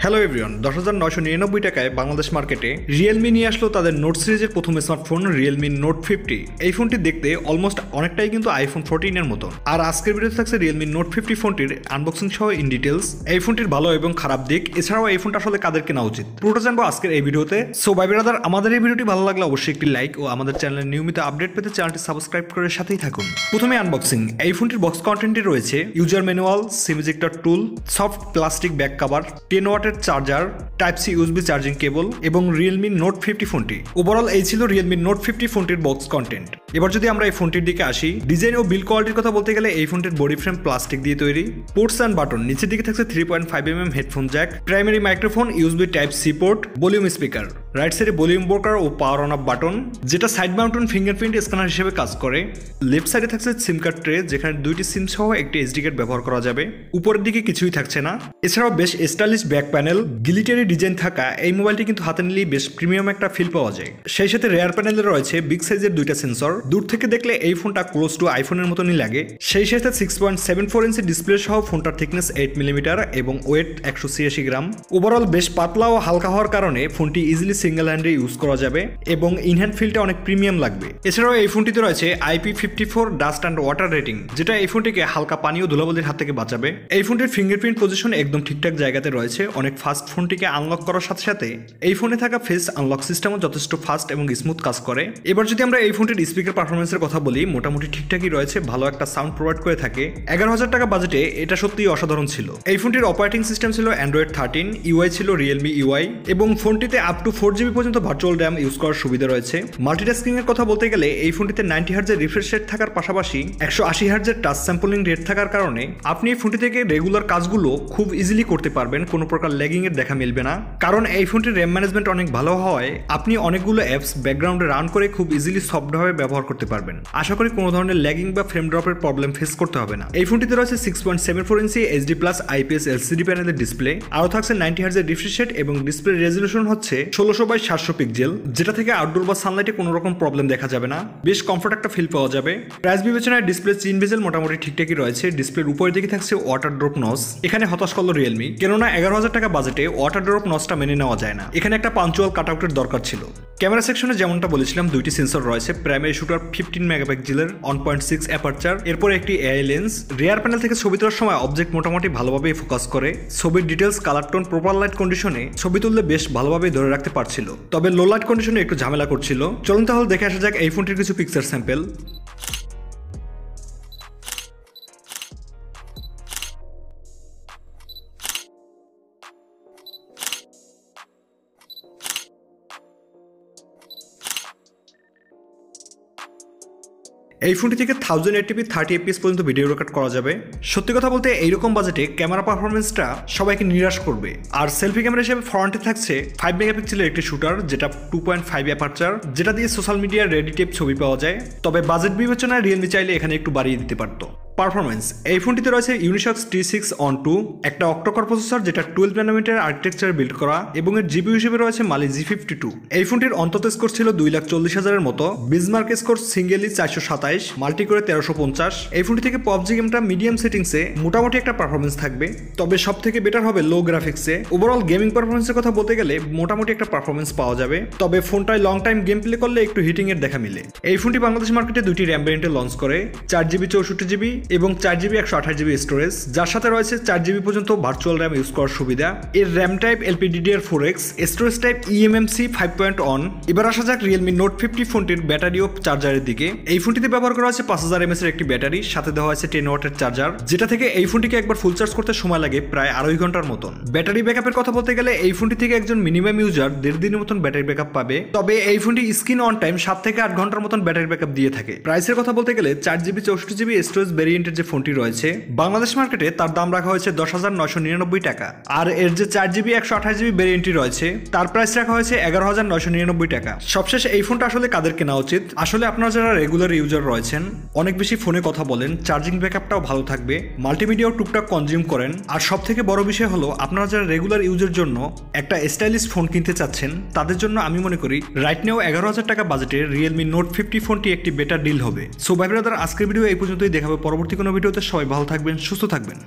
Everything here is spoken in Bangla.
হ্যালো এভরিওয়ান, 10,999 টাকায় বাংলাদেশ মার্কেটে রিয়েলমি নিয়ে আসলো তাদের নোট সিরিজের প্রথম স্মার্টফোন রিয়েলমি নোট 50। এই ফোনটি দেখতে অলমোস্ট অনেকটাই কিন্তু আইফোন 14 এর মতো। আর আজকের ভিডিওতে থাকছে রিয়েলমি নোট 50 ফোনটির আনবক্সিং সহ ইন ডিটেলস, এই ফোনটির ভালো এবং খারাপ দিক, এছাড়াও এই ফোনটা আসলে কাদের কেনা উচিত, পুরোটা জানবো আজকের এই ভিডিওতে। সো ভাই ব্রাদার, আমাদের এই ভিডিওটি ভালো লাগলে অবশ্যই একটি লাইক ও আমাদের চ্যানেলের নিয়মিত আপডেট পেতে চ্যানেলটি সাবস্ক্রাইব করে সাথেই থাকুন। প্রথমে আনবক্সিং। এই ফোনটির বক্স কন্টেন্টে রয়েছে user manual, sim ejector tool, soft plastic back cover, 10 ওয়াটের charger, type C USB charging cable এবং রিয়েলমি নোট 50 ফোনটি। ওভারঅল এই ছিল রিয়েলমি নোট 50 ফোনটির বক্স কন্টেন্ট। এবার যদি আমরা এই ফোনটির দিকে আসি, ডিজাইন ও বিল্ড কোয়ালিটির কথা বলতে গেলে এই ফোনটির বডি ফ্রেম প্লাস্টিক দিয়ে তৈরি। পোর্টস অ্যান্ড বাটন, নিচের দিকে থাকছে 3.5mm headphone jack, primary microphone, USB type C port, volume speaker, right সাইডে ভলিউম ব্রোকার ও পাওয়ার অন অফ বাটন যেটা সাইড মাউন্টেন ফিঙ্গারপ্রিন্ট স্ক্যানার হিসেবে কাজ করে। লেফট সাইডে থাকছে সিম কার্ড ট্রে, যেখানে দুইটি সিম সহ একটি এসডি কার্ড ব্যবহার করা যাবে। উপরের দিকে কিছুই থাকছে না। এছাড়াও বেশ স্টাইলিশ ব্যাক প্যানেল, গিলিটারি ডিজাইন থাকা এই মোবাইলটি কিন্তু হাতে নিলেই বেশ প্রিমিয়াম একটা ফিল পাওয়া যায়। সেই সাথে রেয়ার প্যানেলে রয়েছে বিগ সাইজের দুইটা সেন্সর। দূর থেকে দেখলে এই ফোনটা ক্লোজ টু আইফোনের মতনই লাগে। সেই সাথে 6.74 ইঞ্চি ডিসপ্লে সহ ফোনটার থিকনেস 8mm এবং ওয়েট 186 গ্রাম। ওভারঅল বেশ পাতলা ও হালকা হওয়ার কারণে ফোনটি ইজিলি সিঙ্গেল হ্যান্ডে ইউজ করা যাবে এবং ইনহ্যান্ড ফিলটা অনেক প্রিমিয়াম লাগবে। এছাড়াও এই ফোনটিতে রয়েছে IP54 dust and water rating, যেটা এই ফোনটিকে হালকা পানি ও ধুলাবালির হাত থেকে বাঁচাবে। এই ফোনটির ফিঙ্গারপ্রিন্ট পজিশন একদম ঠিকঠাক জায়গাতে রয়েছে। অনেক ফাস্ট ফোনটিকে আনলক করার সাথে সাথে এই ফোনে থাকা ফেস আনলক সিস্টেমও যথেষ্ট ফাস্ট এবং স্মুথ কাজ করে। এবার যদি আমরা এই ফোনটির স্পিকার পারফরমেন্সের কথা বলি, মোটামুটি ঠিকঠাকই রয়েছে, ভালো একটা সাউন্ড প্রোভাইড করে থাকে। 11,000 টাকা বাজেটে এটা সত্যিই অসাধারণ ছিল। এই ফোনটির অপারেটিং সিস্টেম ছিল অ্যান্ড্রয়েড 13, ইউআই ছিল রিয়েলমি ইউআই এবং ফোনটিতে আপ টু 4GB পর্যন্ত ভার্চুয়াল র্যাম ইউজ করার সুবিধা রয়েছে। মাল্টিটাস্কিং এর কথা বলতে গেলে এই ফোনটিতে 90 হার্জের রিফ্রেশ রেট থাকার পাশাপাশি 180 হার্জের টাচ স্যাম্পলিং রেট থাকার কারণে আপনি এই ফোনটি থেকে রেগুলার কাজগুলো খুব ইজিলি করতে পারবেন, কোনো প্রকার ল্যাগিং এর দেখা মিলবে না। কারণ এই ফোনটির র্যাম ম্যানেজমেন্ট অনেক ভালো হওয়ায় আপনি অনেকগুলো অ্যাপস ব্যাকগ্রাউন্ডে রান করে খুব ইজিলি সফটভাবে ব্যবহার করতে পারবেন। আশা করি কোনো ধরনের ল্যাগিং বা ফ্রেম ড্রপের প্রবলেম ফেস করতে হবে না। এই ফোনটিতে রয়েছে 6.74 ইঞ্চি এইচডি প্লাস আইপিএস এলসিডি প্যানেলের ডিসপ্লে, আরও থাকছে 90 হার্জের রিফ্রেশ রেট এবং ডিসপ্লে রেজলিউশন হচ্ছে 1600x700 পিক্সেল, যেটা থেকে আউটডোর বা সানলাইটে কোনো রকম প্রবলেম দেখা যাবে না। বেশ কমফোর্ট একটা ফিল পাওয়া যাবে। প্রাইস বিবেচনায় ডিসপ্লে চিন বেজেল মোটামুটি ঠিকঠাকই রয়েছে। ডিসপ্লের উপরের দিকে থাকছে ওয়াটার ড্রপ নস। এখানে হতাশ করলো রিয়েলমি, কেননা 11,000 টাকা বাজেটে ওয়াটার ড্রপ নসটা মেনে নেওয়া যায় না। এখানে একটা পাঞ্চুয়াল কাটআউটের দরকার ছিল। ক্যামেরা সেকশনে যেমনটা বলেছিলাম, দুইটি সেন্সর রয়েছে। প্রাইমারি শুটার 15 মেগাপিক্সেলের 1.6 অ্যাপারচার, এরপর একটি এআই লেন্স। রিয়ার প্যানেল থেকে ছবি তোলার সময় অবজেক্ট মোটামুটি ভালোভাবেই ফোকাস করে। ছবির details, colour tone, proper light কন্ডিশনে ছবি তুললে বেশ ভালোভাবেই ধরে রাখতে পারছিল, তবে লো লাইট কন্ডিশনে একটু ঝামেলা করছিল। চলুন তাহলে দেখে আসা যাক এই ফোনটির কিছু পিকচার স্যাম্পল। এই ফোনটি থেকে 1080p 30fps পর্যন্ত ভিডিও রেকর্ড করা যাবে। সত্যি কথা বলতে এইরকম বাজেটে ক্যামেরা পারফরমেন্সটা সবাইকে নিরাশ করবে। আর সেলফি ক্যামেরা হিসেবে ফ্রন্টে থাকছে 5 মেগাপিক্সেলের একটি শুটার, যেটা 2.5 অ্যাপারচার, যেটা দিয়ে সোশ্যাল মিডিয়ার রেডি টেপ ছবি পাওয়া যায়। তবে বাজেট বিবেচনায় রিয়েলমি চাইলে এখানে একটু বাড়িয়ে দিতে পারতো। পারফরমেন্স, এই ফোনটিতে রয়েছে ইউনিসক্স T6-on-2, একটা অক্টোকর প্রসেসর যেটা 12 ন্যানোমিটার আর্কিটেকচারে বিল্ড করা এবং এর জিপি হিসেবে রয়েছে মালি G52। এই ফোনটির অন্তত স্কোর ছিল 2,40,000-এর মতো। বিজমার্ক স্কোর সিঙ্গেলি 427, মাল্টি করে 1350। এই ফোনটি থেকে PUBG গেমটা মিডিয়াম সেটিংসে মোটামুটি একটা পারফরমেন্স থাকবে, তবে সব থেকে বেটার হবে লো গ্রাফিক্সে। ওভারঅল গেমিং পারফরমেন্সের কথা বলতে গেলে মোটামুটি একটা পারফরমেন্স পাওয়া যাবে, তবে ফোনটায় লং টাইম গেম প্লে করলে একটু হিটিং এর দেখা মিলে। এই ফোনটি বাংলাদেশ মার্কেটে দুইটি র্যাম ভ্যারিয়েন্টে লঞ্চ করে, 4GB 64GB এবং 4GB 128GB স্টোরেজ, যার সাথে রয়েছে 4GB পর্যন্ত ভার্চুয়াল র্যাম ইউজ করার সুবিধা। এর RAM type LPDDR4X, storage type eMMC 5.1। এবার আসা যাক রিয়েলমি নোট 50 ফোনটির ব্যাটারি ও চার্জারের দিকে। এই ফোনটিতে ব্যবহার করা হয়েছে 5000 mAh এর একটি ব্যাটারি, সাথে দেওয়া হয়েছে 10 ওয়াটের চার্জার, যেটা থেকে এই ফোনটিকে একবার ফুল চার্জ করতে সময় লাগে প্রায় 2.5 ঘন্টার মতন। ব্যাটারি ব্যাকআপের কথা বলতে গেলে এই ফোনটি থেকে একজন মিনিমাম ইউজার 1.5 দিনের মতন ব্যাটারি ব্যাকআপ পাবে, তবে এই ফোনটি স্ক্রিন অন টাইম 7 থেকে 8 ঘন্টার মতন ব্যাটারি ব্যাকআপ দিয়ে থাকে। প্রাইসের কথা বলতে গেলে 4GB 64GB স্টোরেজ ভ্যারিয়েন্টের যে ফোনটি রয়েছে বাংলাদেশ মার্কেটে তার দাম রাখা হয়েছে 10,999 টাকা, আর এর যে 4GB 128GB ভ্যারিয়েন্টটি রয়েছে তার প্রাইস রাখা হয়েছে 11,999 টাকা। সবশেষ এই ফোনটা আসলে কাদের কেনা উচিত? আসলে আপনারা যারা রেগুলার ইউজার রয়েছেন, অনেক বেশি ফোনে কথা বলেন, চার্জিং ব্যাকআপটাও ভালো থাকবে, মাল্টিমিডিয়াও টুকটাক কনজিউম করেন, আর সব থেকে বড় বিষয় হলো আপনারা যারা রেগুলার ইউজের জন্য একটা স্টাইলিশ ফোন কিনতে চাচ্ছেন, তাদের জন্য আমি মনে করি রাইট নাও 11,000 টাকা বাজেটে রিয়েলমি নোট 50 ফোনটি একটি বেটার ডিল হবে। সো ভাই ব্রাদার, আজকের ভিডিও এই পর্যন্তই। দেখাবে পরবর্তী কোনো ভিডিওতে। সবাই ভালো থাকবেন, সুস্থ থাকবেন।